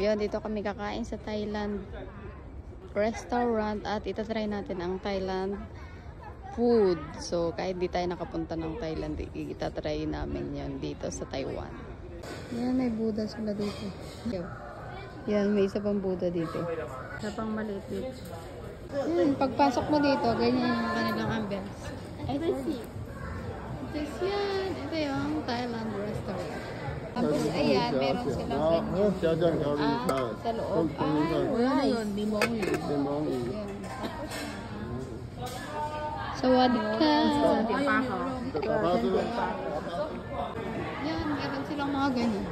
Yun, dito kami kakain sa Thailand restaurant at itatry natin ang Thailand food. So, kahit di tayo nakapunta ng Thailand, itatry namin yun dito sa Taiwan. Yan, may Buddha sila dito. Yan, may isa pang Buddha dito. Isa pang maliit dito. Yan, pagpasok mo dito, ganyan yung kanilang ambience. Ito yan. Ito yung Thailand restaurant. Tapos, ayan, meron silang ganyan. Sa loob. Sawadika. Yan, meron silang mga ganyan.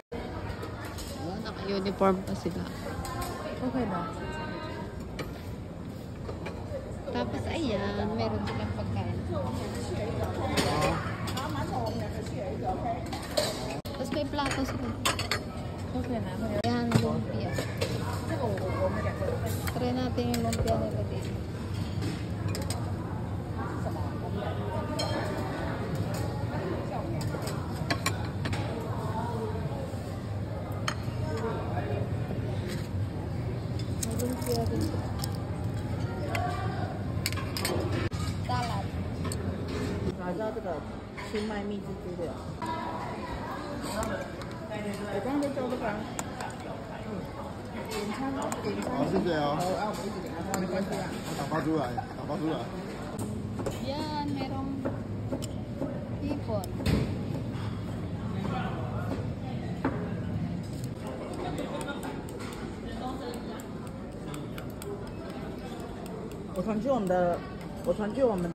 Naka-uniform pa sila. Okay na. Tapos, ayan, meron silang pagkain. Tapos may plato sila. Okay na. Ayan, lumpia. Try natin yung lumpia nila dito. Lumpia din. Salad. 拿着这个清迈蜜汁猪的，我刚才叫这个，点餐，好，谢谢哦。我们一起点啊，没关系啊。打发出来，打发出来。 Yan, merong hipon.